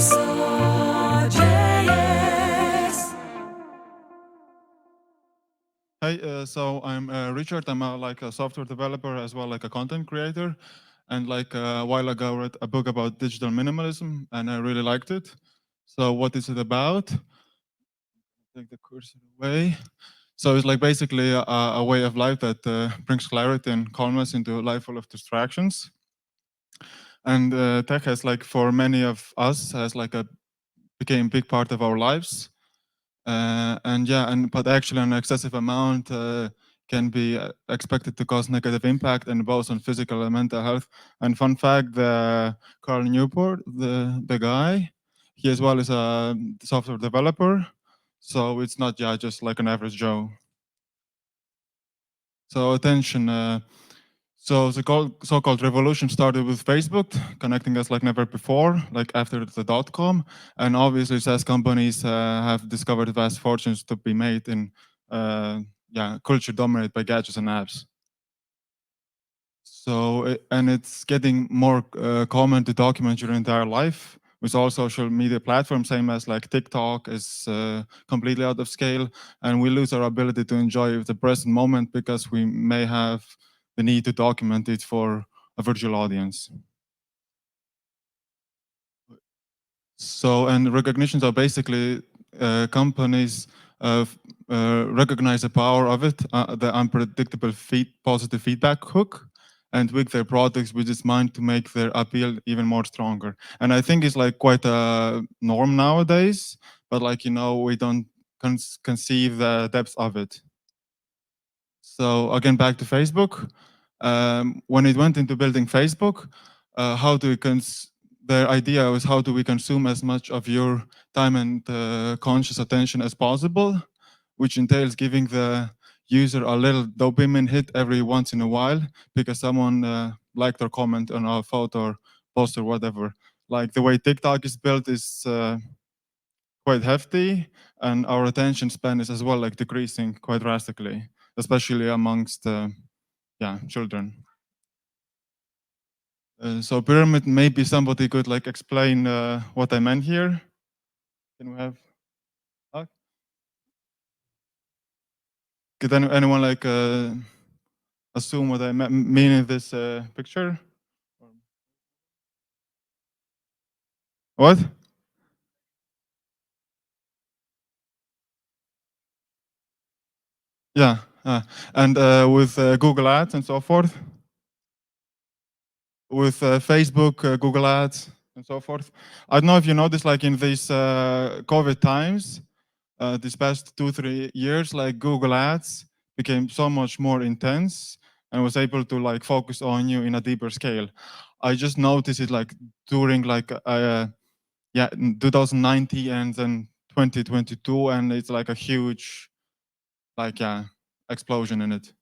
WarsawJS. Hey, so I'm Richard. I'm like a software developer as well, like a content creator. And like a while ago, I read a book about digital minimalism, and I really liked it. So what is it about? Take the cursor away. So it's like basically a way of life that brings clarity and calmness into a life full of distractions. And tech has like for many of us has like a became a big part of our lives. And yeah, but actually an excessive amount can be expected to cause negative impact and both on physical and mental health. And fun fact, Carl Newport, the guy, he as well is a software developer. So it's not just like an average Joe. So attention. So the so-called revolution started with Facebook, connecting us like never before, like after the dot-com. And obviously, SaaS companies have discovered vast fortunes to be made in culture dominated by gadgets and apps. So, and it's getting more common to document your entire life with all social media platforms, same as like TikTok is completely out of scale, and we lose our ability to enjoy the present moment because we may have the need to document it for a virtual audience. So, and recognitions are basically companies recognize the power of it, the unpredictable positive feedback hook, and tweak their products with its mind to make their appeal even more stronger. And I think it's like quite a norm nowadays, but like, we don't conceive the depth of it. So again, back to Facebook. When it went into building Facebook, how do we the idea was how do we consume as much of your time and conscious attention as possible, which entails giving the user a little dopamine hit every once in a while because someone liked or comment on our photo or post or whatever. Like the way TikTok is built is quite hefty, and our attention span is as well like decreasing quite drastically, especially amongst children. So pyramid, maybe somebody could like explain what I meant here. Can we have? Could anyone like assume what I mean in this picture? What? Yeah, and with Google Ads and so forth, with Facebook, Google Ads, and so forth. I don't know if you noticed, like in these COVID times, these past 2-3 years, like Google Ads became so much more intense and was able to like focus on you in a deeper scale. I just noticed it like during like 2019 and then 2022, and it's like a huge explosion in it.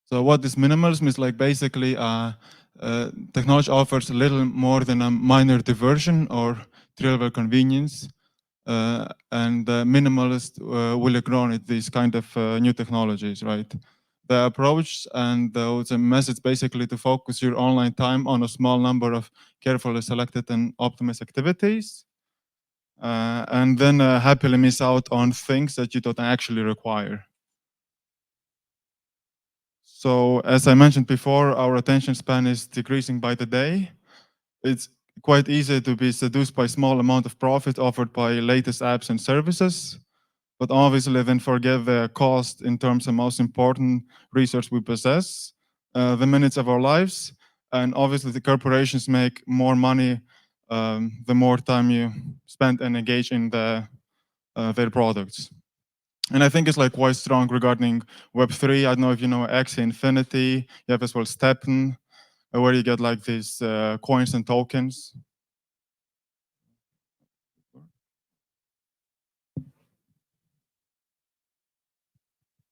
So what is minimalism is like basically technology offers a little more than a minor diversion or trivial convenience, and the minimalist will ignore it, these kind of new technologies, right? The approach and the message basically to focus your online time on a small number of carefully selected and optimized activities, and then happily miss out on things that you don't actually require. So as I mentioned before, our attention span is decreasing by the day. It's quite easy to be seduced by small amount of profit offered by latest apps and services, but obviously then forget the cost in terms of most important resource we possess, the minutes of our lives. And obviously the corporations make more money the more time you spend and engage in their products. And I think it's like quite strong regarding Web3. I don't know if you know Axie Infinity. You have as well Steppen, where you get like these coins and tokens.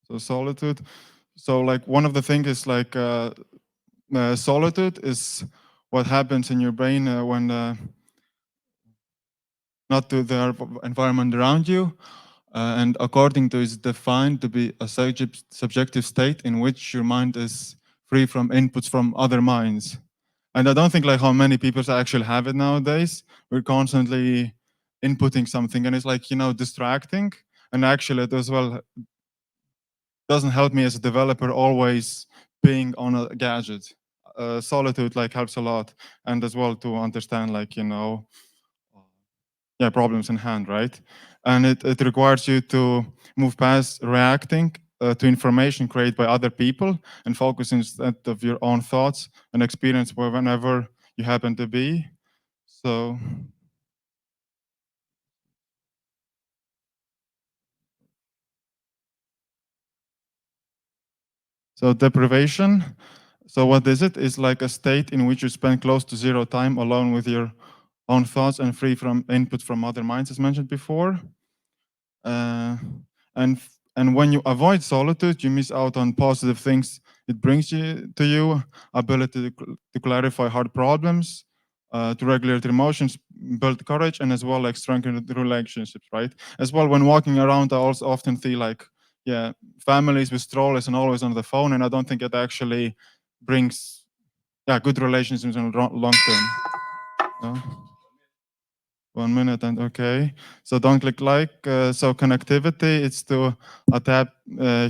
So solitude. So like one of the things is like solitude is what happens in your brain when not to the environment around you. And according to is defined to be a subjective state in which your mind is free from inputs from other minds. And I don't think like how many people actually have it nowadays. We're constantly inputting something, and it's like, distracting. And actually, it as well doesn't help me as a developer always being on a gadget. Solitude like helps a lot, and as well to understand problems in hand, right? And it requires you to move past reacting to information created by other people and focus instead of your own thoughts and experience whenever you happen to be. So deprivation. So what is it? It's like a state in which you spend close to zero time alone with your own thoughts and free from input from other minds, as mentioned before. Uh, and and when you avoid solitude, you miss out on positive things it brings you, ability to clarify hard problems, to regulate emotions, build courage, and as well like strengthen the relationships, right? As well, when walking around, I also often feel like, families with strollers and always on the phone, and I don't think it actually brings, good relationships in the long term. 1 minute and okay. So don't click like. So connectivity, it's to adapt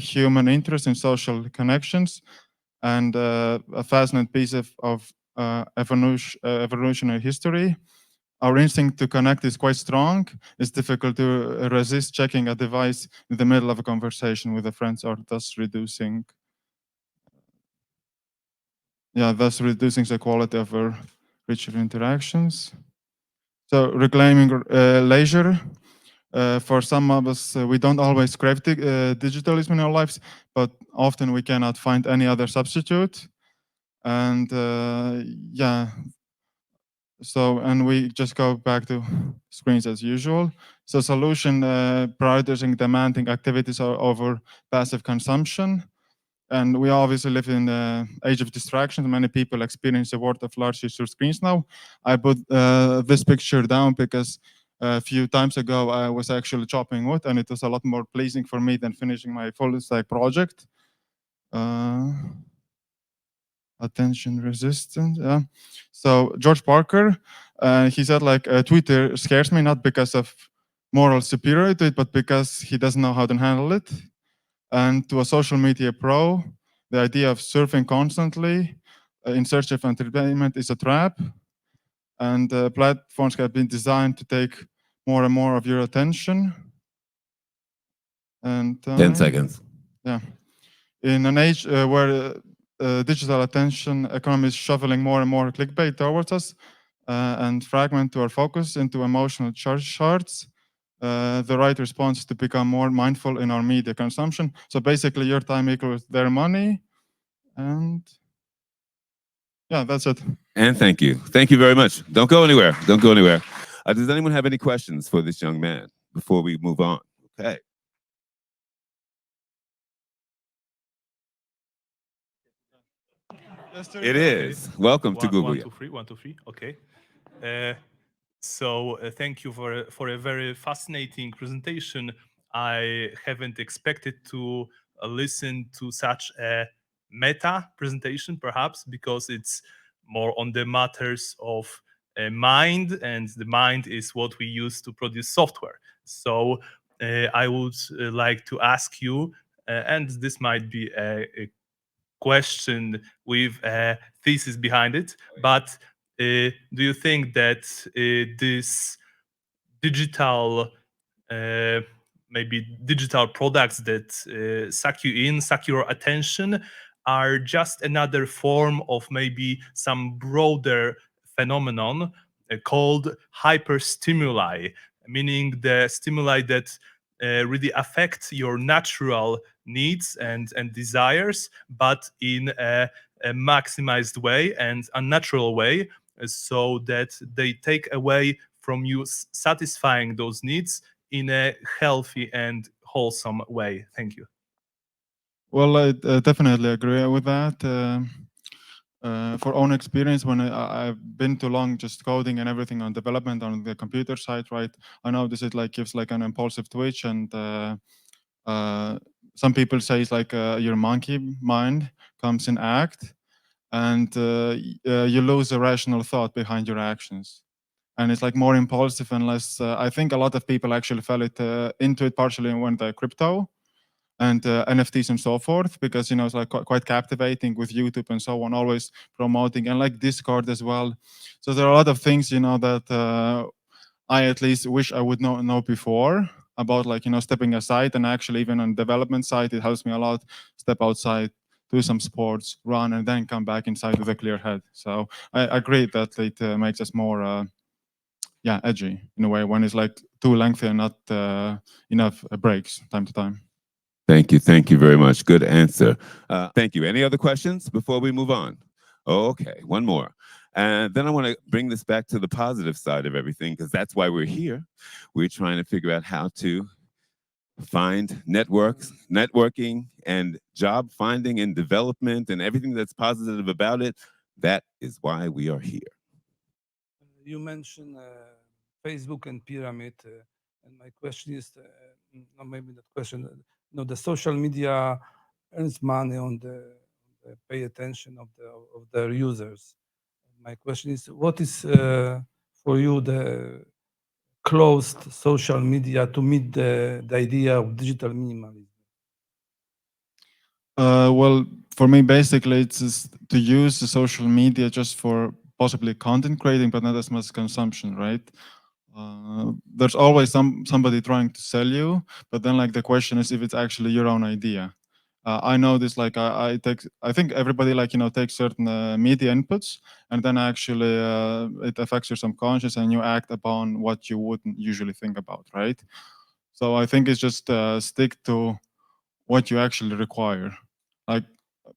human interest in social connections, and a fascinating piece of evolutionary history. Our instinct to connect is quite strong. It's difficult to resist checking a device in the middle of a conversation with a friend, or thus reducing the quality of our richer interactions. So reclaiming leisure. For some of us, we don't always crave digitalism in our lives, but often we cannot find any other substitute. And and we just go back to screens as usual. So solution, prioritizing demanding activities over passive consumption. And we obviously live in the age of distractions. Many people experience the world of large user screens now. I put this picture down because a few times ago I was actually chopping wood, and it was a lot more pleasing for me than finishing my full stack project. Attention resistant. Yeah. So George Parker, he said like Twitter scares me not because of moral superiority, but because he doesn't know how to handle it. And to a social media pro, the idea of surfing constantly in search of entertainment is a trap. And platforms have been designed to take more and more of your attention. And 10 seconds. Yeah. In an age where digital attention economy is shoveling more and more clickbait towards us and fragment our focus into emotional charge shards, the right response is to become more mindful in our media consumption. So basically, your time equals their money, and that's it. And thank you. Thank you very much. Don't go anywhere. Don't go anywhere. Does anyone have any questions for this young man before we move on? Okay. It is. Welcome to Google. 1, 2, 3. 1, 2, 3. Okay. So thank you for a very fascinating presentation. I haven't expected to listen to such a meta presentation, perhaps because it's more on the matters of mind, and the mind is what we use to produce software. So I would like to ask you, and this might be a question with a thesis behind it, but do you think that this digital maybe digital products that suck you in, suck your attention, are just another form of maybe some broader phenomenon called hyperstimuli, meaning the stimuli that really affect your natural needs and desires, but in a maximized way and unnatural way, so that they take away from you satisfying those needs in a healthy and wholesome way. Thank you. Well, I definitely agree with that. For own experience, when I've been too long just coding and everything on development on the computer side, right? I know this is like gives like an impulsive twitch, and some people say it's like your monkey mind comes in act. and you lose a rational thought behind your actions. And it's like more impulsive and less. I think a lot of people actually fell into it partially when the crypto and NFTs and so forth, because it's like quite captivating with YouTube and so on, always promoting, and like Discord as well. So there are a lot of things that I at least wish I would know before about, like stepping aside, and actually even on development side, it helps me a lot. Step outside, do some sports, run, and then come back inside with a clear head. So I agree that it makes us more edgy in a way when it's like too lengthy and not enough breaks time to time. Thank you very much. Good answer. Thank you. Any other questions before we move on? Okay, one more. And then I want to bring this back to the positive side of everything, because that's why we're here. We're trying to figure out how to find networking, and job finding and development and everything that's positive about it. That is why we are here. You mentioned Facebook and pyramid, and my question is, no, maybe not question. The social media earns money on the pay attention of their users. My question is, what is for you the closed social media to meet the idea of digital minimalism? Well, for me, basically, it's just to use the social media just for possibly content creating, but not as much consumption, right? There's always somebody trying to sell you, but then like the question is if it's actually your own idea. I know this, like I think everybody takes certain media inputs, and then actually it affects your subconscious and you act upon what you wouldn't usually think about, right? So I think it's just stick to what you actually require. Like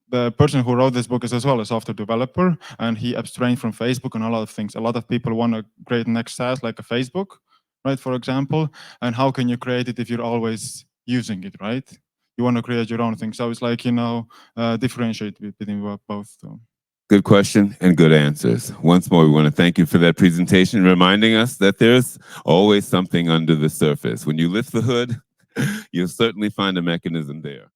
the person who wrote this book is as well a software developer, and he abstained from Facebook and a lot of things. A lot of people want to create next SaaS like a Facebook, right, for example. And how can you create it if you're always using it, right? You want to create your own thing. So it's like, differentiate between both. Good question and good answers. Once more, we want to thank you for that presentation, reminding us that there's always something under the surface. When you lift the hood, you'll certainly find a mechanism there.